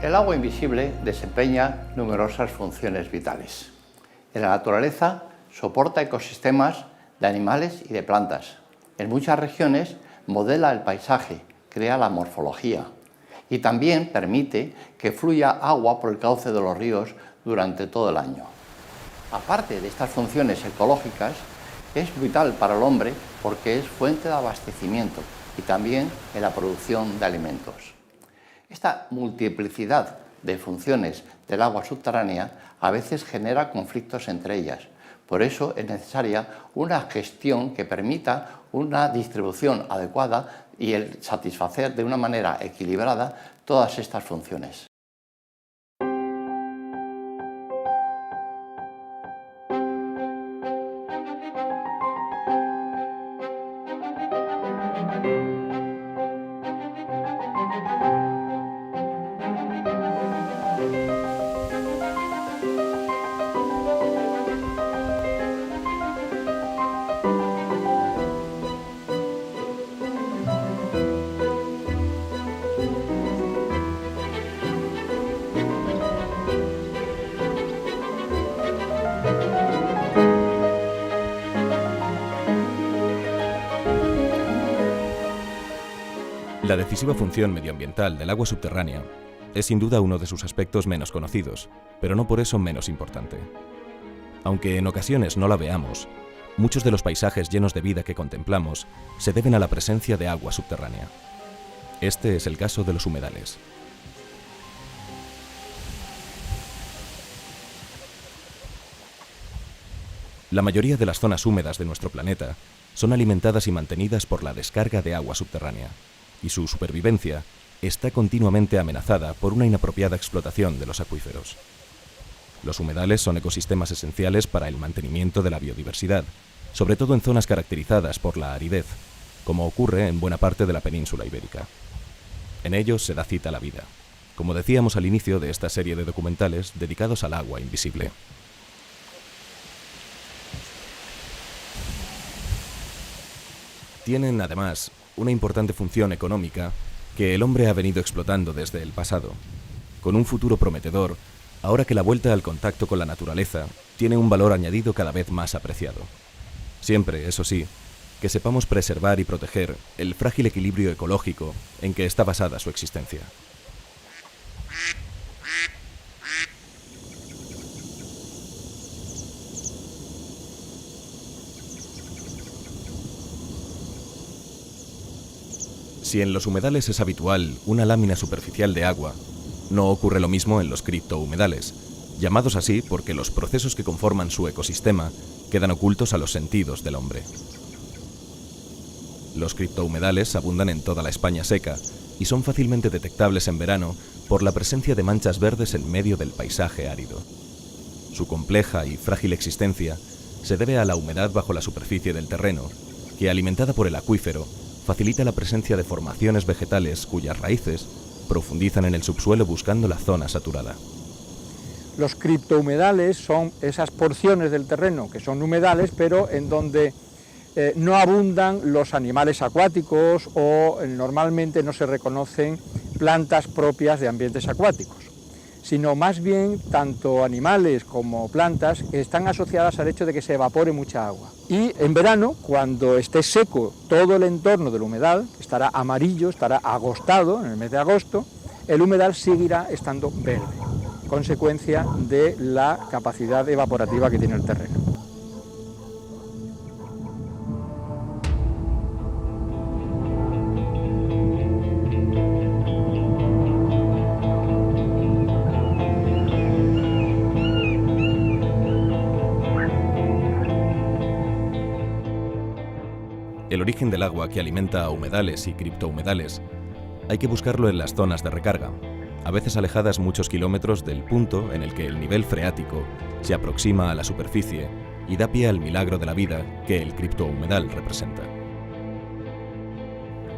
El agua invisible desempeña numerosas funciones vitales. En la naturaleza soporta ecosistemas de animales y de plantas. En muchas regiones modela el paisaje, crea la morfología y también permite que fluya agua por el cauce de los ríos durante todo el año. Aparte de estas funciones ecológicas, es vital para el hombre porque es fuente de abastecimiento y también en la producción de alimentos. Esta multiplicidad de funciones del agua subterránea a veces genera conflictos entre ellas. Por eso es necesaria una gestión que permita una distribución adecuada y el satisfacer de una manera equilibrada todas estas funciones. La decisiva función medioambiental del agua subterránea es sin duda uno de sus aspectos menos conocidos, pero no por eso menos importante. Aunque en ocasiones no la veamos, muchos de los paisajes llenos de vida que contemplamos se deben a la presencia de agua subterránea. Este es el caso de los humedales. La mayoría de las zonas húmedas de nuestro planeta son alimentadas y mantenidas por la descarga de agua subterránea, y su supervivencia está continuamente amenazada por una inapropiada explotación de los acuíferos. Los humedales son ecosistemas esenciales para el mantenimiento de la biodiversidad, sobre todo en zonas caracterizadas por la aridez, como ocurre en buena parte de la península ibérica. En ellos se da cita a la vida, como decíamos al inicio de esta serie de documentales dedicados al agua invisible. Tienen, además, una importante función económica que el hombre ha venido explotando desde el pasado, con un futuro prometedor, ahora que la vuelta al contacto con la naturaleza tiene un valor añadido cada vez más apreciado. Siempre, eso sí, que sepamos preservar y proteger el frágil equilibrio ecológico en que está basada su existencia. Si en los humedales es habitual una lámina superficial de agua, no ocurre lo mismo en los criptohumedales, llamados así porque los procesos que conforman su ecosistema quedan ocultos a los sentidos del hombre. Los criptohumedales abundan en toda la España seca y son fácilmente detectables en verano por la presencia de manchas verdes en medio del paisaje árido. Su compleja y frágil existencia se debe a la humedad bajo la superficie del terreno, que, alimentada por el acuífero, facilita la presencia de formaciones vegetales cuyas raíces profundizan en el subsuelo buscando la zona saturada. Los criptohumedales son esas porciones del terreno que son humedales, pero en donde no abundan los animales acuáticos o normalmente no se reconocen plantas propias de ambientes acuáticos, sino más bien tanto animales como plantas están asociadas al hecho de que se evapore mucha agua. Y en verano, cuando esté seco todo el entorno del humedal, estará amarillo, estará agostado en el mes de agosto, el humedal seguirá estando verde, consecuencia de la capacidad evaporativa que tiene el terreno. El origen del agua que alimenta a humedales y criptohumedales hay que buscarlo en las zonas de recarga, a veces alejadas muchos kilómetros del punto en el que el nivel freático se aproxima a la superficie y da pie al milagro de la vida que el criptohumedal representa.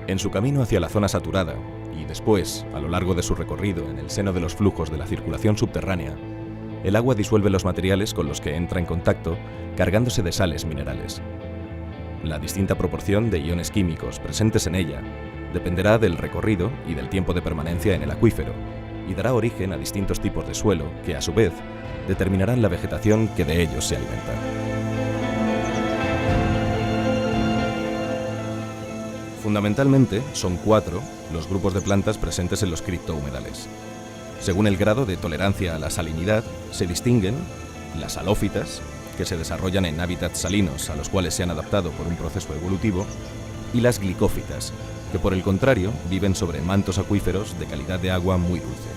En su camino hacia la zona saturada y después, a lo largo de su recorrido en el seno de los flujos de la circulación subterránea, el agua disuelve los materiales con los que entra en contacto, cargándose de sales minerales. La distinta proporción de iones químicos presentes en ella dependerá del recorrido y del tiempo de permanencia en el acuífero, y dará origen a distintos tipos de suelo que, a su vez, determinarán la vegetación que de ellos se alimenta. Fundamentalmente, son 4 los grupos de plantas presentes en los criptohumedales. Según el grado de tolerancia a la salinidad, se distinguen las halófitas, que se desarrollan en hábitats salinos a los cuales se han adaptado por un proceso evolutivo, y las glicófitas, que por el contrario viven sobre mantos acuíferos de calidad de agua muy dulce.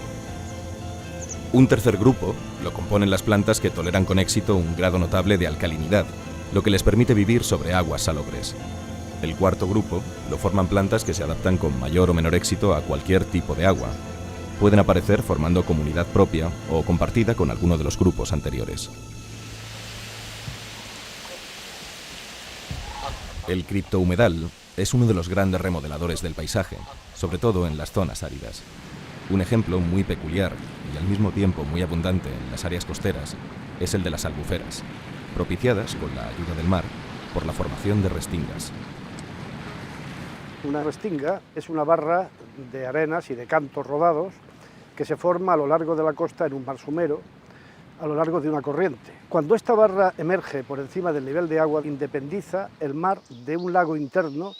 Un tercer grupo lo componen las plantas que toleran con éxito un grado notable de alcalinidad, lo que les permite vivir sobre aguas salobres. El cuarto grupo lo forman plantas que se adaptan con mayor o menor éxito a cualquier tipo de agua. Pueden aparecer formando comunidad propia o compartida con alguno de los grupos anteriores. El criptohumedal es uno de los grandes remodeladores del paisaje, sobre todo en las zonas áridas. Un ejemplo muy peculiar y al mismo tiempo muy abundante en las áreas costeras es el de las albuferas, propiciadas con la ayuda del mar por la formación de restingas. Una restinga es una barra de arenas y de cantos rodados que se forma a lo largo de la costa en un mar somero, a lo largo de una corriente. Cuando esta barra emerge por encima del nivel de agua, independiza el mar de un lago interno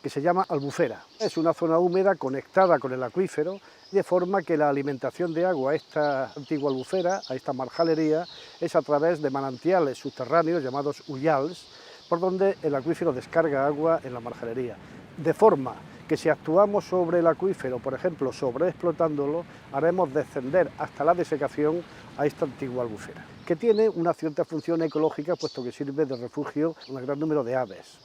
que se llama albufera. Es una zona húmeda conectada con el acuífero, de forma que la alimentación de agua a esta antigua albufera, a esta marjalería, es a través de manantiales subterráneos llamados huyals, por donde el acuífero descarga agua en la marjalería. De forma que si actuamos sobre el acuífero, por ejemplo, sobreexplotándolo, haremos descender hasta la desecación a esta antigua albufera, que tiene una cierta función ecológica, puesto que sirve de refugio a un gran número de aves.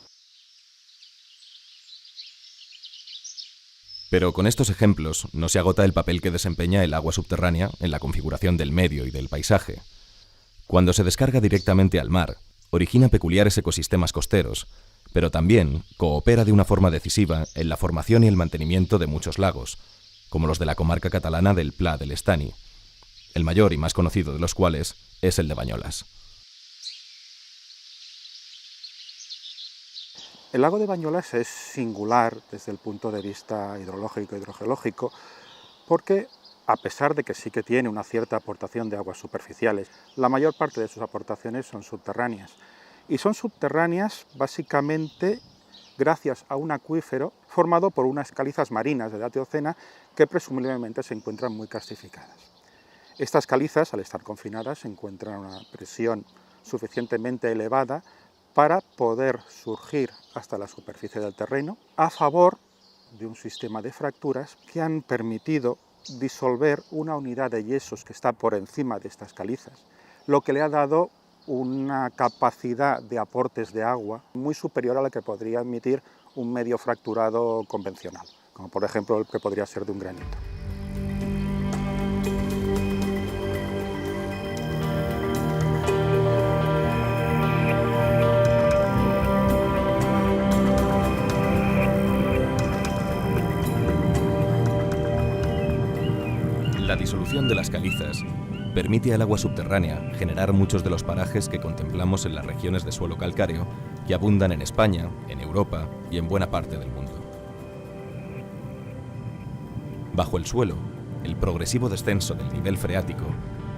Pero con estos ejemplos no se agota el papel que desempeña el agua subterránea en la configuración del medio y del paisaje. Cuando se descarga directamente al mar, origina peculiares ecosistemas costeros, pero también coopera de una forma decisiva en la formación y el mantenimiento de muchos lagos, como los de la comarca catalana del Pla del Estany, el mayor y más conocido de los cuales es el de Banyoles. El lago de Banyoles es singular desde el punto de vista hidrológico y hidrogeológico porque, a pesar de que sí que tiene una cierta aportación de aguas superficiales, la mayor parte de sus aportaciones son subterráneas. Y son subterráneas básicamente gracias a un acuífero formado por unas calizas marinas de edad eocena que presumiblemente se encuentran muy calcificadas. Estas calizas, al estar confinadas, se encuentran a una presión suficientemente elevada para poder surgir hasta la superficie del terreno a favor de un sistema de fracturas que han permitido disolver una unidad de yesos que está por encima de estas calizas, lo que le ha dado una capacidad de aportes de agua muy superior a la que podría admitir un medio fracturado convencional, como por ejemplo el que podría ser de un granito. La disolución de las calizas permite al agua subterránea generar muchos de los parajes que contemplamos en las regiones de suelo calcáreo que abundan en España, en Europa y en buena parte del mundo. Bajo el suelo, el progresivo descenso del nivel freático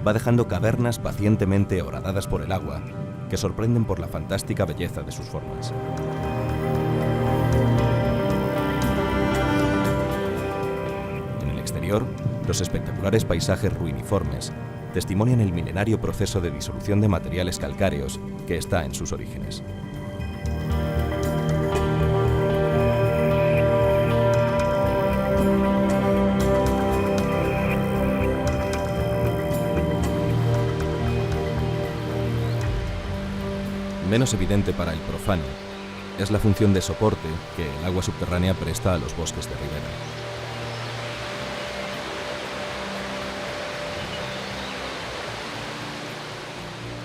va dejando cavernas pacientemente horadadas por el agua que sorprenden por la fantástica belleza de sus formas. En el exterior, los espectaculares paisajes ruiniformes testimonian el milenario proceso de disolución de materiales calcáreos que está en sus orígenes. Menos evidente para el profano es la función de soporte que el agua subterránea presta a los bosques de ribera.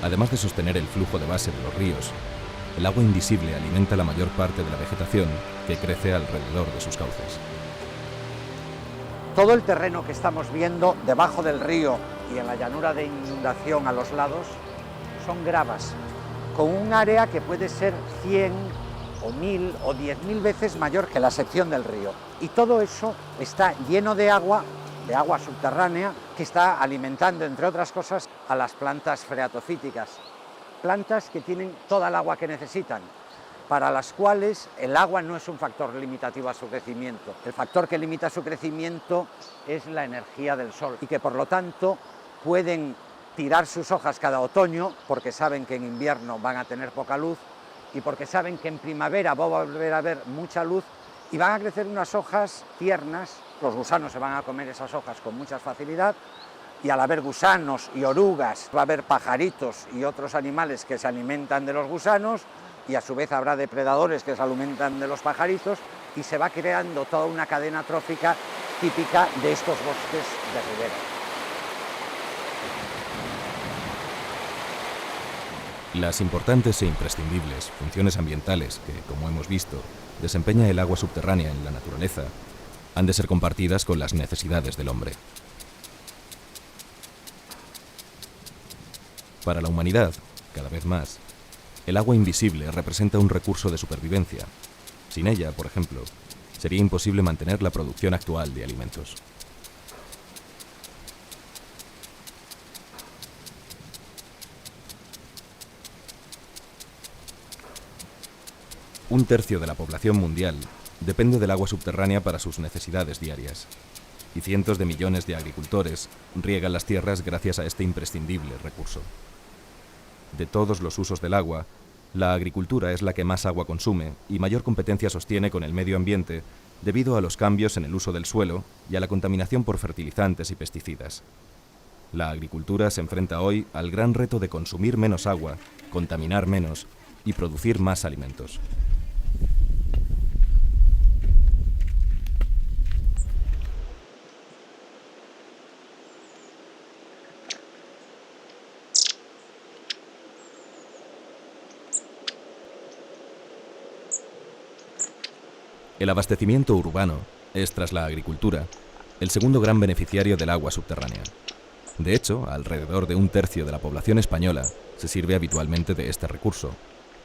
Además de sostener el flujo de base de los ríos, el agua invisible alimenta la mayor parte de la vegetación que crece alrededor de sus cauces. Todo el terreno que estamos viendo debajo del río y en la llanura de inundación a los lados son gravas, con un área que puede ser 100 o 1000 o 10.000 veces mayor que la sección del río. Y todo eso está lleno de agua de agua subterránea que está alimentando, entre otras cosas, a las plantas freatofíticas. Plantas que tienen toda el agua que necesitan, para las cuales el agua no es un factor limitativo a su crecimiento. El factor que limita su crecimiento es la energía del sol y que por lo tanto pueden tirar sus hojas cada otoño porque saben que en invierno van a tener poca luz y porque saben que en primavera va a volver a haber mucha luz y van a crecer unas hojas tiernas. Los gusanos se van a comer esas hojas con mucha facilidad y al haber gusanos y orugas va a haber pajaritos y otros animales que se alimentan de los gusanos y a su vez habrá depredadores que se alimentan de los pajaritos y se va creando toda una cadena trófica típica de estos bosques de ribera. Las importantes e imprescindibles funciones ambientales que, como hemos visto, desempeña el agua subterránea en la naturaleza, han de ser compartidas con las necesidades del hombre. Para la humanidad, cada vez más, el agua invisible representa un recurso de supervivencia. Sin ella, por ejemplo, sería imposible mantener la producción actual de alimentos. Un tercio de la población mundial depende del agua subterránea para sus necesidades diarias, y cientos de millones de agricultores riegan las tierras gracias a este imprescindible recurso. De todos los usos del agua, la agricultura es la que más agua consume y mayor competencia sostiene con el medio ambiente debido a los cambios en el uso del suelo y a la contaminación por fertilizantes y pesticidas. La agricultura se enfrenta hoy al gran reto de consumir menos agua, contaminar menos y producir más alimentos. El abastecimiento urbano es, tras la agricultura, el segundo gran beneficiario del agua subterránea. De hecho, alrededor de un tercio de la población española se sirve habitualmente de este recurso,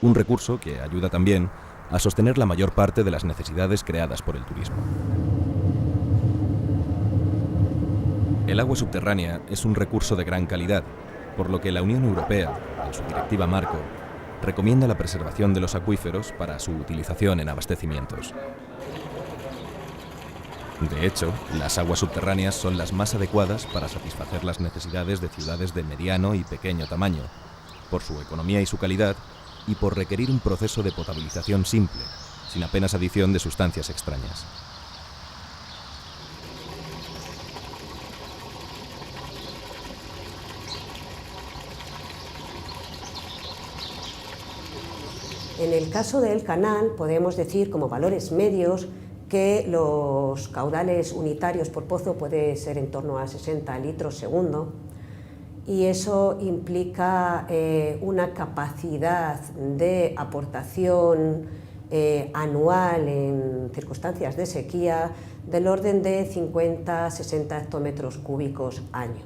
un recurso que ayuda también a sostener la mayor parte de las necesidades creadas por el turismo. El agua subterránea es un recurso de gran calidad, por lo que la Unión Europea, en su Directiva Marco, recomienda la preservación de los acuíferos para su utilización en abastecimientos. De hecho, las aguas subterráneas son las más adecuadas para satisfacer las necesidades de ciudades de mediano y pequeño tamaño, por su economía y su calidad, y por requerir un proceso de potabilización simple, sin apenas adición de sustancias extrañas. En el caso del canal podemos decir como valores medios que los caudales unitarios por pozo puede ser en torno a 60 litros segundo y eso implica una capacidad de aportación anual en circunstancias de sequía del orden de 50-60 hectómetros cúbicos año.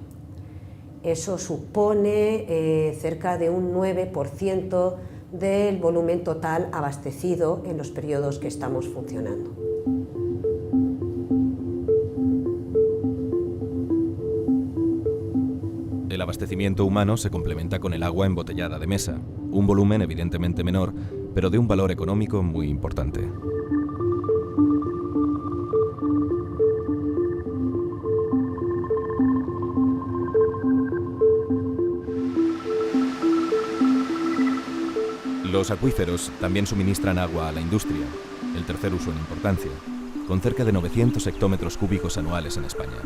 Eso supone cerca de un 9% del volumen total abastecido en los periodos que estamos funcionando. El abastecimiento humano se complementa con el agua embotellada de mesa, un volumen evidentemente menor, pero de un valor económico muy importante. Los acuíferos también suministran agua a la industria, el tercer uso en importancia, con cerca de 900 hectómetros cúbicos anuales en España.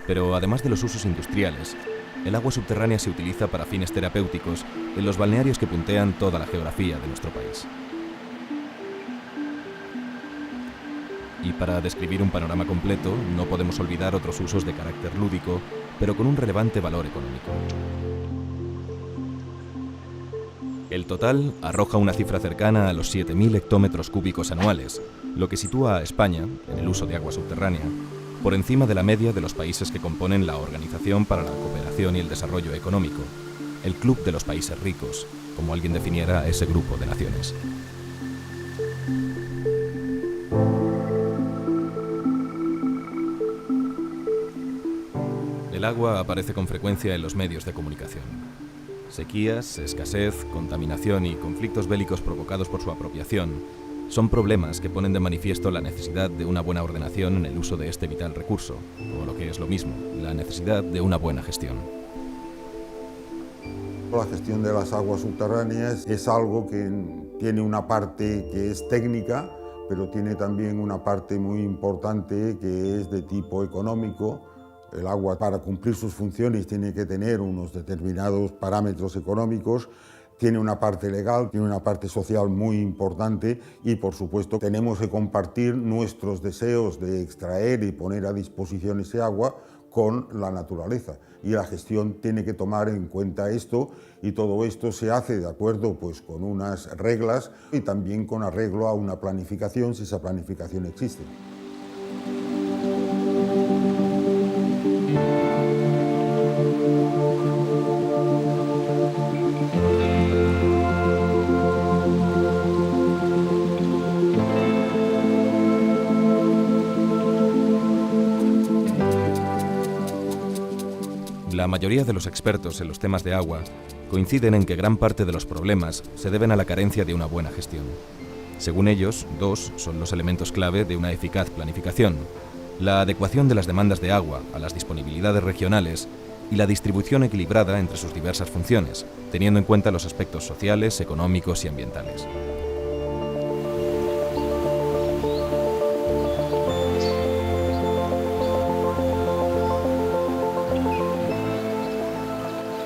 Pero además de los usos industriales, el agua subterránea se utiliza para fines terapéuticos en los balnearios que puntean toda la geografía de nuestro país. Y para describir un panorama completo, no podemos olvidar otros usos de carácter lúdico, pero con un relevante valor económico. El total arroja una cifra cercana a los 7.000 hectómetros cúbicos anuales, lo que sitúa a España, en el uso de agua subterránea, por encima de la media de los países que componen la Organización para la Cooperación y el Desarrollo Económico, el Club de los Países Ricos, como alguien definiera a ese grupo de naciones. agua aparece con frecuencia en los medios de comunicación. Sequías, escasez, contaminación y conflictos bélicos provocados por su apropiación son problemas que ponen de manifiesto la necesidad de una buena ordenación en el uso de este vital recurso, o lo que es lo mismo, la necesidad de una buena gestión. La gestión de las aguas subterráneas es algo que tiene una parte que es técnica, pero tiene también una parte muy importante que es de tipo económico. El agua, para cumplir sus funciones, tiene que tener unos determinados parámetros económicos, tiene una parte legal, tiene una parte social muy importante y, por supuesto, tenemos que compartir nuestros deseos de extraer y poner a disposición ese agua con la naturaleza. Y la gestión tiene que tomar en cuenta esto, y todo esto se hace de acuerdo pues, con unas reglas y también con arreglo a una planificación, si esa planificación existe. La mayoría de los expertos en los temas de agua coinciden en que gran parte de los problemas se deben a la carencia de una buena gestión. Según ellos, dos son los elementos clave de una eficaz planificación: la adecuación de las demandas de agua a las disponibilidades regionales y la distribución equilibrada entre sus diversas funciones, teniendo en cuenta los aspectos sociales, económicos y ambientales.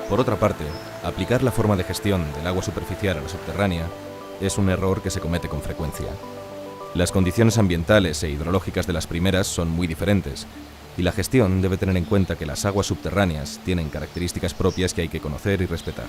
Por otra parte, aplicar la forma de gestión del agua superficial a la subterránea es un error que se comete con frecuencia. Las condiciones ambientales e hidrológicas de las primeras son muy diferentes, y la gestión debe tener en cuenta que las aguas subterráneas tienen características propias que hay que conocer y respetar.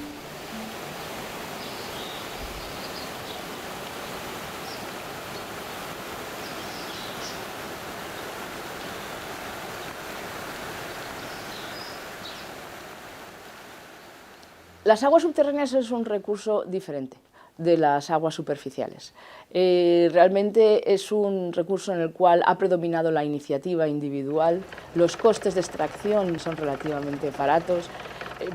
Las aguas subterráneas es un recurso diferente de las aguas superficiales. Realmente es un recurso en el cual ha predominado la iniciativa individual, los costes de extracción son relativamente baratos.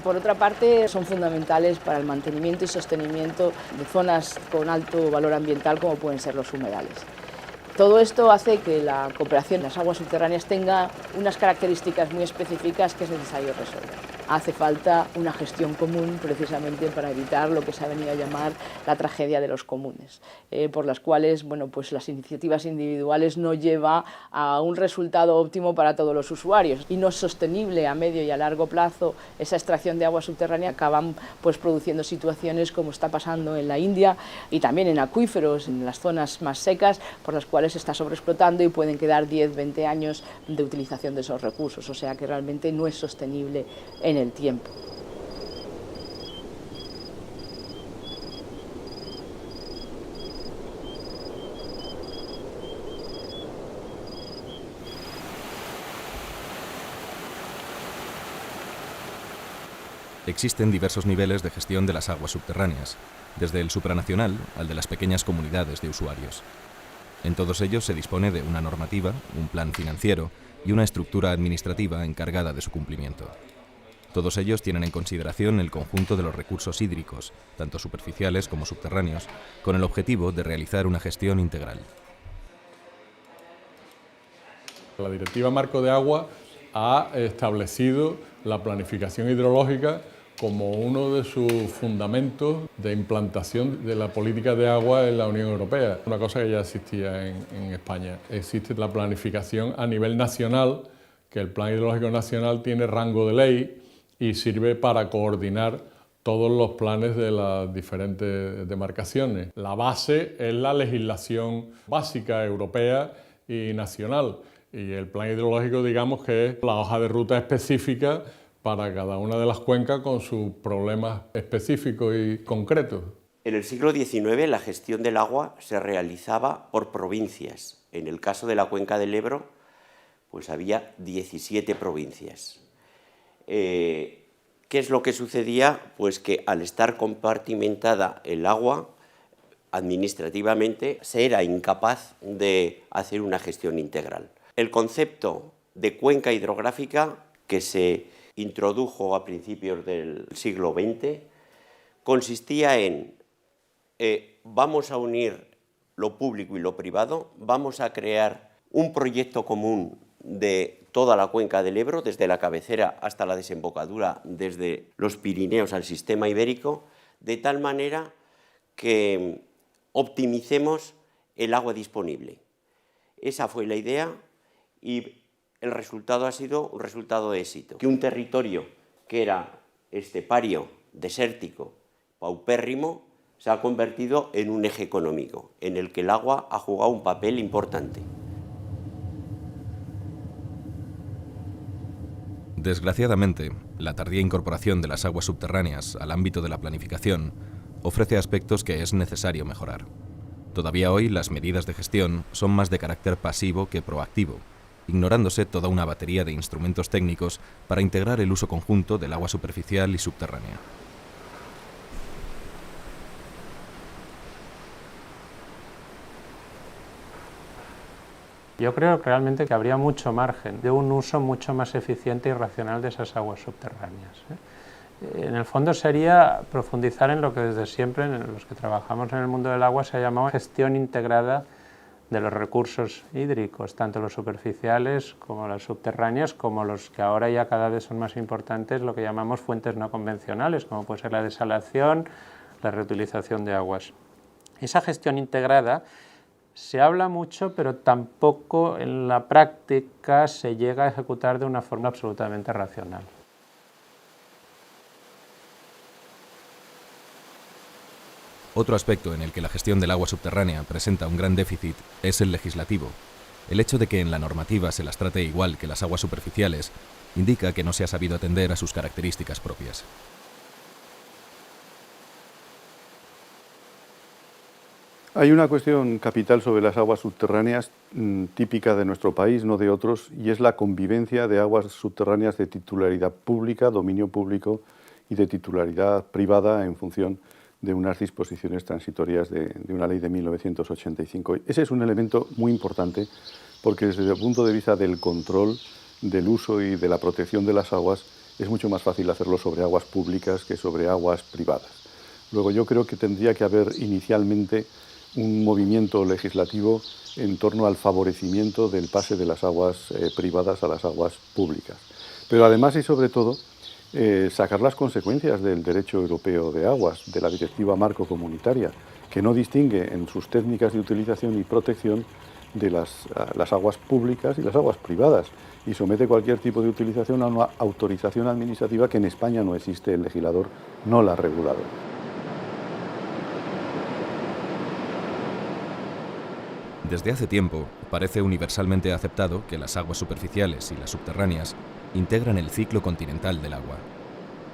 Por otra parte, son fundamentales para el mantenimiento y sostenimiento de zonas con alto valor ambiental como pueden ser los humedales. Todo esto hace que la cooperación en las aguas subterráneas tenga unas características muy específicas que es necesario resolver. Hace falta una gestión común precisamente para evitar lo que se ha venido a llamar la tragedia de los comunes, por las cuales pues las iniciativas individuales no llevan a un resultado óptimo para todos los usuarios y no es sostenible a medio y a largo plazo esa extracción de agua subterránea. Acaban produciendo situaciones como está pasando en la India y también en acuíferos, en las zonas más secas, por las cuales se está sobreexplotando y pueden quedar 10-20 años de utilización de esos recursos, o sea que realmente no es sostenible en el tiempo. Existen diversos niveles de gestión de las aguas subterráneas, desde el supranacional al de las pequeñas comunidades de usuarios. En todos ellos se dispone de una normativa, un plan financiero y una estructura administrativa encargada de su cumplimiento. Todos ellos tienen en consideración el conjunto de los recursos hídricos, tanto superficiales como subterráneos, con el objetivo de realizar una gestión integral. La Directiva Marco de Agua ha establecido la planificación hidrológica como uno de sus fundamentos de implantación de la política de agua en la Unión Europea, una cosa que ya existía en España. Existe la planificación a nivel nacional, que el Plan Hidrológico Nacional tiene rango de ley y sirve para coordinar todos los planes de las diferentes demarcaciones. La base es la legislación básica europea y nacional, y el plan hidrológico, digamos, que es la hoja de ruta específica para cada una de las cuencas con sus problemas específicos y concretos. En el siglo XIX la gestión del agua se realizaba por provincias. En el caso de la cuenca del Ebro, pues había 17 provincias. ¿Qué es lo que sucedía? Pues que al estar compartimentada el agua, administrativamente se era incapaz de hacer una gestión integral. El concepto de cuenca hidrográfica que se introdujo a principios del siglo XX consistía en vamos a unir lo público y lo privado, vamos a crear un proyecto común de toda la cuenca del Ebro, desde la cabecera hasta la desembocadura, desde los Pirineos al sistema ibérico, de tal manera que optimicemos el agua disponible. Esa fue la idea y el resultado ha sido un resultado de éxito. Que un territorio que era estepario, desértico, paupérrimo, se ha convertido en un eje económico, en el que el agua ha jugado un papel importante. Desgraciadamente, la tardía incorporación de las aguas subterráneas al ámbito de la planificación ofrece aspectos que es necesario mejorar. Todavía hoy las medidas de gestión son más de carácter pasivo que proactivo, ignorándose toda una batería de instrumentos técnicos para integrar el uso conjunto del agua superficial y subterránea. Yo creo realmente que habría mucho margen de un uso mucho más eficiente y racional de esas aguas subterráneas. En el fondo sería profundizar en lo que desde siempre, en los que trabajamos en el mundo del agua, se ha llamado gestión integrada de los recursos hídricos, tanto los superficiales como las subterráneas, como los que ahora ya cada vez son más importantes, lo que llamamos fuentes no convencionales, como puede ser la desalación, la reutilización de aguas. Esa gestión integrada se habla mucho, pero tampoco en la práctica se llega a ejecutar de una forma absolutamente racional. Otro aspecto en el que la gestión del agua subterránea presenta un gran déficit es el legislativo. El hecho de que en la normativa se las trate igual que las aguas superficiales indica que no se ha sabido atender a sus características propias. Hay una cuestión capital sobre las aguas subterráneas típica de nuestro país, no de otros, y es la convivencia de aguas subterráneas de titularidad pública, dominio público, y de titularidad privada en función de unas disposiciones transitorias de una ley de 1985. Ese es un elemento muy importante porque desde el punto de vista del control, del uso y de la protección de las aguas es mucho más fácil hacerlo sobre aguas públicas que sobre aguas privadas. Luego yo creo que tendría que haber inicialmente un movimiento legislativo en torno al favorecimiento del pase de las aguas privadas a las aguas públicas. Pero además y sobre todo, sacar las consecuencias del derecho europeo de aguas, de la Directiva Marco Comunitaria, que no distingue en sus técnicas de utilización y protección de las aguas públicas y las aguas privadas, y somete cualquier tipo de utilización a una autorización administrativa que en España no existe, el legislador no la ha regulado. Desde hace tiempo, parece universalmente aceptado que las aguas superficiales y las subterráneas integran el ciclo continental del agua.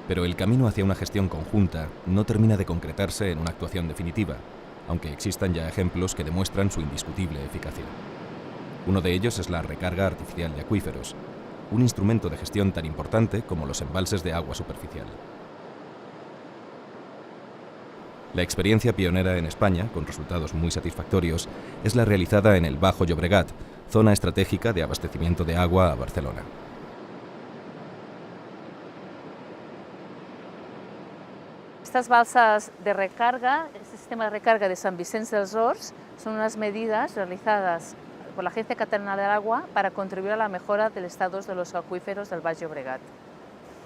Pero el camino hacia una gestión conjunta no termina de concretarse en una actuación definitiva, aunque existan ya ejemplos que demuestran su indiscutible eficacia. Uno de ellos es la recarga artificial de acuíferos, un instrumento de gestión tan importante como los embalses de agua superficial. La experiencia pionera en España, con resultados muy satisfactorios, es la realizada en el Bajo Llobregat, zona estratégica de abastecimiento de agua a Barcelona. Estas balsas de recarga, este sistema de recarga de Sant Vicenç dels Horts, son unas medidas realizadas por la Agencia Catalana del Agua para contribuir a la mejora del estado de los acuíferos del Baix Llobregat.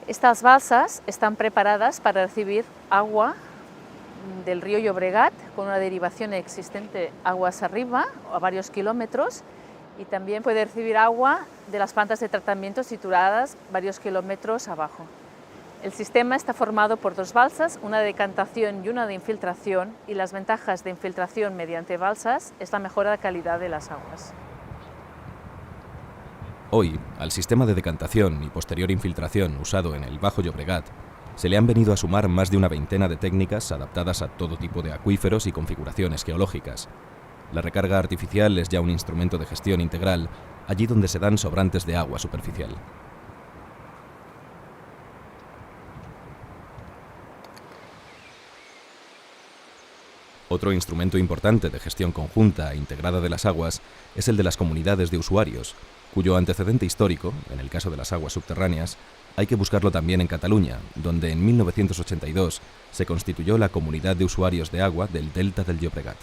Estas balsas están preparadas para recibir agua del río Llobregat con una derivación existente aguas arriba, a varios kilómetros, y también puede recibir agua de las plantas de tratamiento situadas varios kilómetros abajo. El sistema está formado por dos balsas, una de decantación y una de infiltración, y las ventajas de infiltración mediante balsas es la mejora de la calidad de las aguas. Hoy, al sistema de decantación y posterior infiltración usado en el Bajo Llobregat, se le han venido a sumar más de una veintena de técnicas adaptadas a todo tipo de acuíferos y configuraciones geológicas. La recarga artificial es ya un instrumento de gestión integral allí donde se dan sobrantes de agua superficial. Otro instrumento importante de gestión conjunta e integrada de las aguas es el de las comunidades de usuarios, cuyo antecedente histórico, en el caso de las aguas subterráneas, hay que buscarlo también en Cataluña, donde en 1982 se constituyó la Comunidad de Usuarios de Agua del Delta del Llobregat.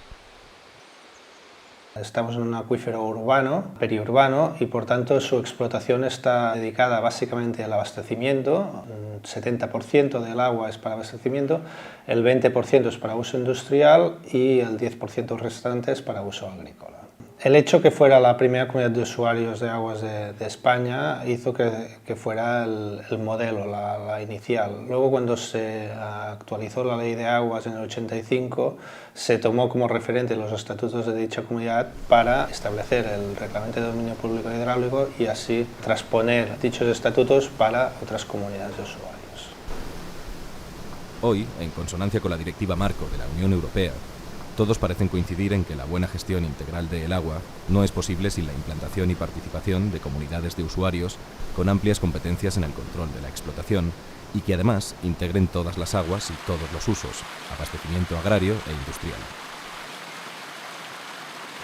Estamos en un acuífero urbano, periurbano, y por tanto su explotación está dedicada básicamente al abastecimiento. Un 70% del agua es para abastecimiento, el 20% es para uso industrial y el 10% restante es para uso agrícola. El hecho que fuera la primera comunidad de usuarios de aguas de España hizo que fuera el modelo, la inicial. Luego, cuando se actualizó la ley de aguas en el 85, se tomó como referente los estatutos de dicha comunidad para establecer el reglamento de dominio público hidráulico y así transponer dichos estatutos para otras comunidades de usuarios. Hoy, en consonancia con la Directiva Marco de la Unión Europea, todos parecen coincidir en que la buena gestión integral del agua no es posible sin la implantación y participación de comunidades de usuarios con amplias competencias en el control de la explotación y que además integren todas las aguas y todos los usos, abastecimiento agrario e industrial.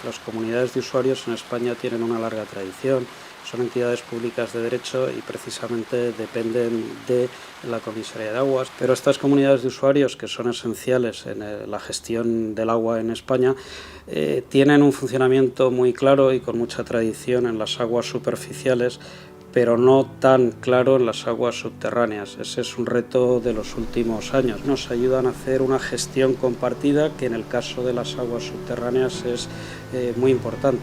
Las comunidades de usuarios en España tienen una larga tradición, son entidades públicas de derecho y precisamente dependen de la Comisaría de Aguas, pero estas comunidades de usuarios, que son esenciales en la gestión del agua en España, tienen un funcionamiento muy claro y con mucha tradición en las aguas superficiales, pero no tan claro en las aguas subterráneas. Ese es un reto de los últimos años. Nos ayudan a hacer una gestión compartida que en el caso de las aguas subterráneas es muy importante.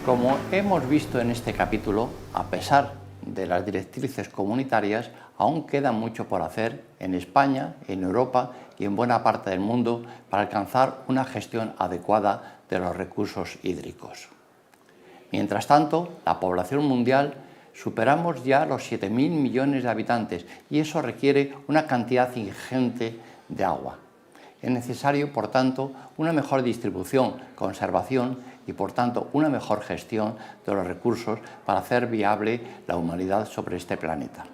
Como hemos visto en este capítulo, a pesar de las directrices comunitarias, aún queda mucho por hacer en España, en Europa y en buena parte del mundo para alcanzar una gestión adecuada de los recursos hídricos. Mientras tanto, la población mundial superamos ya los 7.000 millones de habitantes y eso requiere una cantidad ingente de agua. Es necesario, por tanto, una mejor distribución, conservación y, por tanto, una mejor gestión de los recursos para hacer viable la humanidad sobre este planeta.